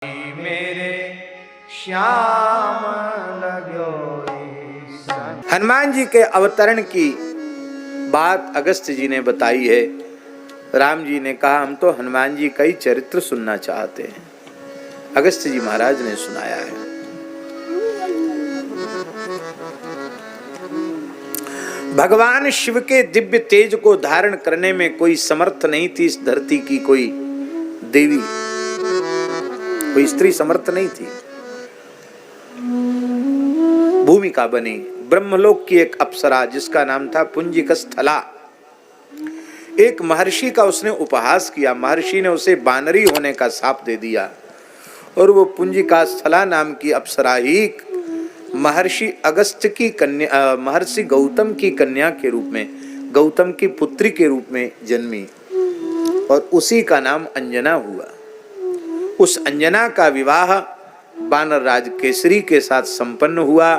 मेरे श्याम लगो। हनुमान जी के अवतरण की बात अगस्त्य जी ने बताई है। राम जी ने कहा हम तो हनुमान जी का ही चरित्र सुनना चाहते हैं। अगस्त्य जी महाराज ने सुनाया है। भगवान शिव के दिव्य तेज को धारण करने में कोई समर्थ नहीं थी। इस धरती की कोई देवी, कोई स्त्री समर्थ नहीं थी। भूमिका बनी ब्रह्मलोक की एक अप्सरा जिसका नाम था पुंजिकस्थला। एक महर्षि का उसने उपहास किया। महर्षि ने उसे बानरी होने का शाप दे दिया और वो पुंजिकास्थला नाम की अप्सरा ही महर्षि अगस्त्य की कन्या, महर्षि गौतम की कन्या के रूप में, गौतम की पुत्री के रूप में जन्मी और उसी का नाम अंजना हुआ। उस अंजना का विवाह वानर राज केसरी के साथ संपन्न हुआ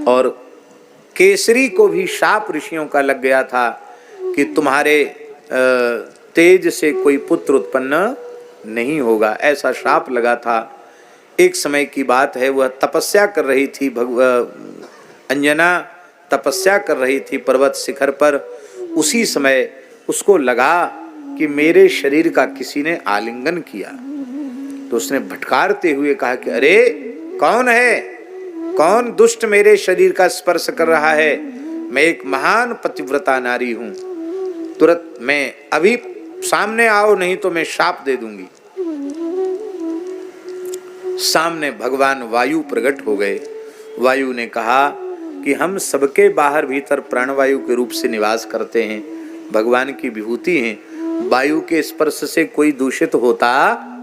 और केसरी को भी शाप ऋषियों का लग गया था कि तुम्हारे तेज से कोई पुत्र उत्पन्न नहीं होगा। ऐसा शाप लगा था। एक समय की बात है, वह तपस्या कर रही थी। अंजना तपस्या कर रही थी पर्वत शिखर पर। उसी समय उसको लगा कि मेरे शरीर का किसी ने आलिंगन किया। तो उसने भटकारते हुए कहा कि अरे कौन है, कौन दुष्ट मेरे शरीर का स्पर्श कर रहा है? मैं एक महान पतिव्रता नारी हूं, तुरंत मैं अभी सामने आओ, नहीं तो मैं शाप दे दूंगी। सामने भगवान वायु प्रकट हो गए। वायु ने कहा कि हम सबके बाहर भीतर प्राणवायु के रूप से निवास करते हैं, भगवान की विभूति हैं। वायु के स्पर्श से कोई दूषित होता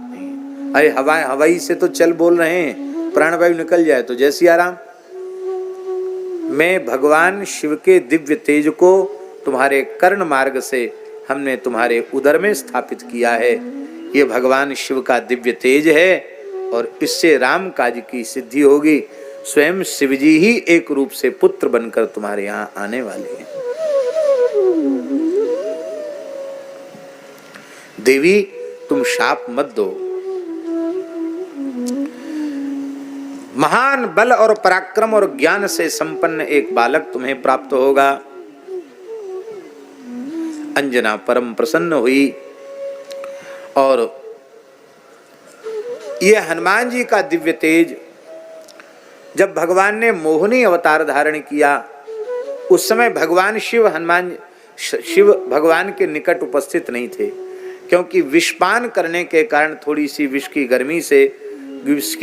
नहीं। अरे हवाई से तो चल बोल रहे हैं, प्राणवायु निकल जाए तो जैसी आराम। मैं भगवान शिव के दिव्य तेज को तुम्हारे कर्ण मार्ग से हमने तुम्हारे उदर में स्थापित किया है। ये भगवान शिव का दिव्य तेज है और इससे राम काज की सिद्धि होगी। स्वयं शिव जी ही एक रूप से पुत्र बनकर तुम्हारे यहाँ आने वाले हैं। देवी तुम शाप मत दो। महान बल और पराक्रम और ज्ञान से संपन्न एक बालक तुम्हें प्राप्त होगा। अंजना परम प्रसन्न हुई और यह हनुमान जी का दिव्य तेज जब भगवान ने मोहिनी अवतार धारण किया, उस समय भगवान शिव भगवान के निकट उपस्थित नहीं थे, क्योंकि विषपान करने के कारण थोड़ी सी विष की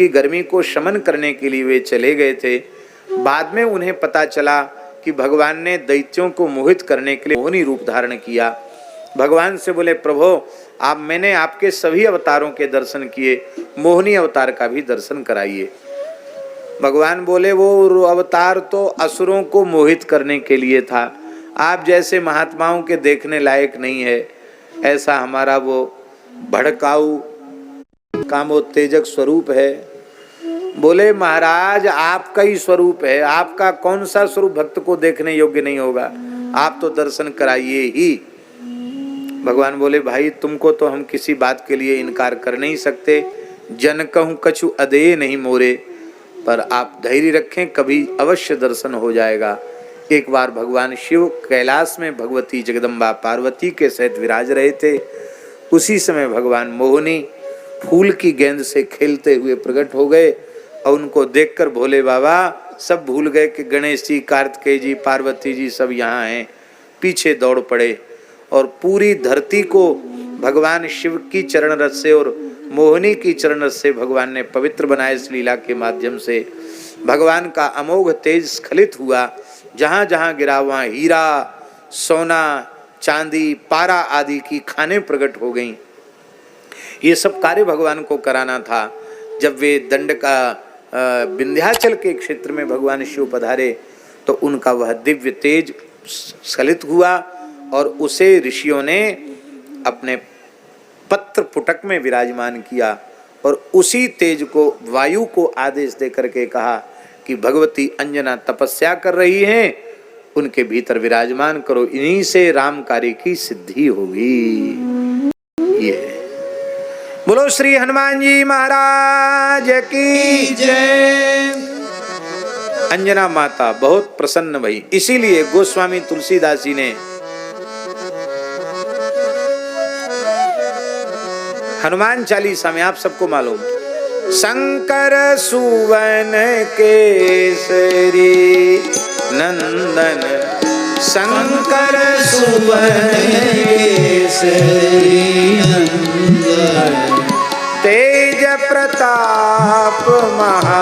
गर्मी को शमन करने के लिए वे चले गए थे। बाद में उन्हें पता चला कि भगवान ने दैत्यों को मोहित करने के लिए मोहिनी रूप धारण किया। भगवान से बोले प्रभु मैंने आपके सभी अवतारों के दर्शन किए, मोहिनी अवतार का भी दर्शन कराइए। भगवान बोले वो अवतार तो असुरों को मोहित करने के लिए था, आप जैसे महात्माओं के देखने लायक नहीं है। ऐसा हमारा वो भड़काऊ कामोत्तेजक स्वरूप है। बोले महाराज आपका ही स्वरूप है, आपका कौन सा स्वरूप भक्त को देखने योग्य नहीं होगा, आप तो दर्शन कराइए ही। भगवान बोले भाई तुमको तो हम किसी बात के लिए इनकार कर नहीं सकते, जन कहूं कछु अदेय नहीं मोरे, पर आप धैर्य रखें, कभी अवश्य दर्शन हो जाएगा। एक बार भगवान शिव कैलाश में भगवती जगदम्बा पार्वती के सहित विराज रहे थे। उसी समय भगवान मोहिनी फूल की गेंद से खेलते हुए प्रकट हो गए और उनको देखकर भोले बाबा सब भूल गए कि गणेश जी, कार्तिकेय जी, पार्वती जी सब यहाँ हैं। पीछे दौड़ पड़े और पूरी धरती को भगवान शिव की चरण रस से और मोहिनी की चरण रस से भगवान ने पवित्र बनाया। इस लीला के माध्यम से भगवान का अमोघ तेज स्खलित हुआ। जहाँ जहाँ गिरा वहाँ हीरा, सोना, चांदी, पारा आदि की खानें प्रकट हो गईं। ये सब कार्य भगवान को कराना था। जब वे दंड का विंध्याचल के क्षेत्र में भगवान शिव पधारे तो उनका वह दिव्य तेज स्खलित हुआ और उसे ऋषियों ने अपने पत्र पुटक में विराजमान किया और उसी तेज को वायु को आदेश देकर के कहा कि भगवती अंजना तपस्या कर रही हैं, उनके भीतर विराजमान करो, इन्हीं से राम कार्य की सिद्धि होगी। ये बोलो श्री हनुमान जी महाराज की जय। अंजना माता बहुत प्रसन्न भई, इसीलिए गोस्वामी तुलसीदास जी ने हनुमान चालीसा में, आप सबको मालूम, शंकर सुवन केसरी नंदन, शंकर सुवन केसरी नंदन, तेज प्रताप महा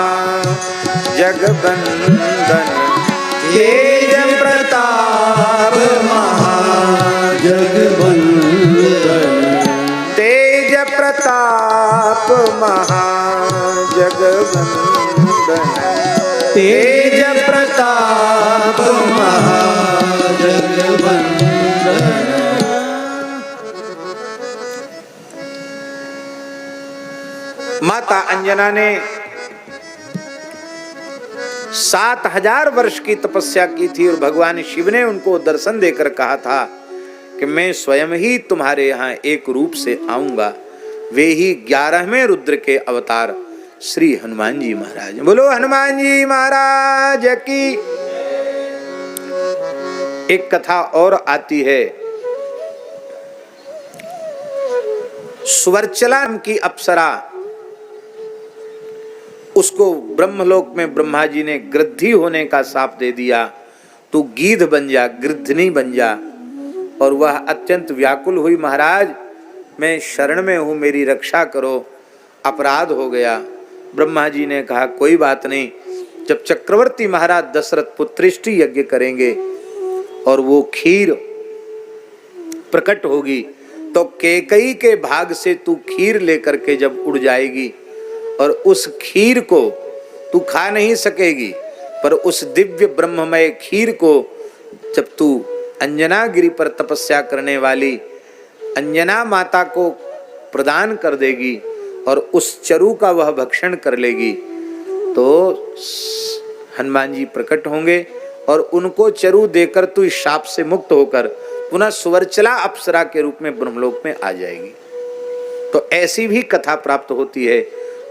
जगबंदन, तेज प्रताप महा जगबंदन, तेज प्रताप महा जगबंदन, तेज प्रताप महा जगबंदन। माता अंजना ने 7000 वर्ष की तपस्या की थी और भगवान शिव ने उनको दर्शन देकर कहा था कि मैं स्वयं ही तुम्हारे यहाँ एक रूप से आऊंगा। वे ही 11वें रुद्र के अवतार श्री हनुमान जी महाराज। बोलो हनुमान जी महाराज की। एक कथा और आती है, सुवर्चला की अप्सरा, उसको ब्रह्मलोक में ब्रह्मा जी ने गृद्धि होने का शाप दे दिया, तू गीध बन जा, गृद्धनी बन जा। और वह अत्यंत व्याकुल हुई, महाराज मैं शरण में हूँ, मेरी रक्षा करो, अपराध हो गया। ब्रह्मा जी ने कहा कोई बात नहीं, जब चक्रवर्ती महाराज दशरथ पुत्रिष्टि यज्ञ करेंगे और वो खीर प्रकट होगी तो कैकेयी के भाग से तू खीर लेकर के जब उड़ जाएगी और उस खीर को तू खा नहीं सकेगी, पर उस दिव्य ब्रह्ममय खीर को जब तू अंजना गिरी पर तपस्या करने वाली अंजना माता को प्रदान कर देगी और उस चरु का वह भक्षण कर लेगी, तो हनुमान जी प्रकट होंगे और उनको चरु देकर तू इस शाप से मुक्त होकर पुनः सुवर्चला अप्सरा के रूप में ब्रह्मलोक में आ जाएगी। तो ऐसी भी कथा प्राप्त होती है।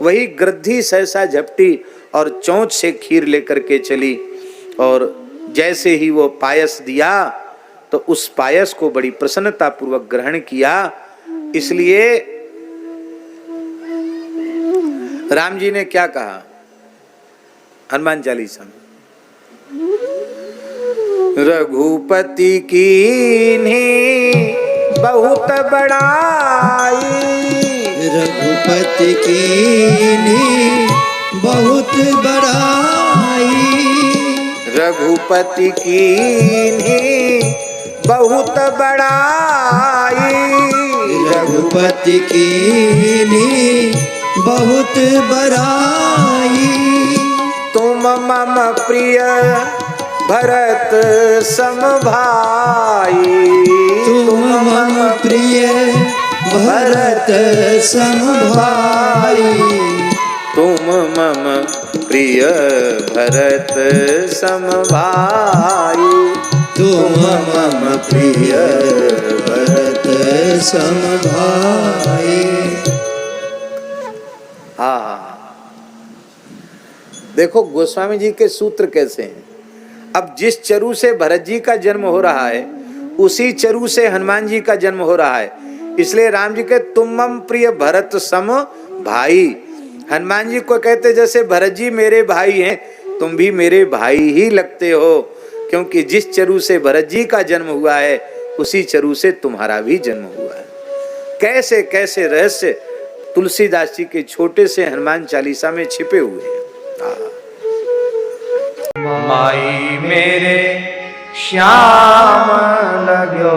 वही गृद्धि सहसा झपटी और चोंच से खीर लेकर के चली और जैसे ही वो पायस दिया तो उस पायस को बड़ी प्रसन्नता पूर्वक ग्रहण किया। इसलिए राम जी ने क्या कहा हनुमान चालीसा में, रघुपति कीन्ही बहुत बड़ाई, रघुपति कीन्ही बहुत बड़ाई, रघुपति कीन्ही बहुत बड़ाई, रघुपति कीन्ही बहुत बड़ाई। तुम मम प्रिय भरत सम भाई, तुम मम प्रिय भरत सम भाई, तुम मम प्रिय भरत सम भाई, तुम मम प्रिय भरत सम भाई। देखो गोस्वामी जी के सूत्र कैसे हैं। अब जिस चरु से भरत जी का जन्म हो रहा है उसी चरु से हनुमान जी का जन्म हो रहा है। इसलिए राम जी के तुम मम प्रिय भरत सम भाई, हनुमान जी को कहते जैसे भरत जी मेरे भाई हैं, तुम भी मेरे भाई ही लगते हो, क्योंकि जिस चरु से भरत जी का जन्म हुआ है उसी चरु से तुम्हारा भी जन्म हुआ है। कैसे कैसे रहस्य तुलसीदास जी के छोटे से हनुमान चालीसा में छिपे हुए हैं। माई मेरे श्याम लगो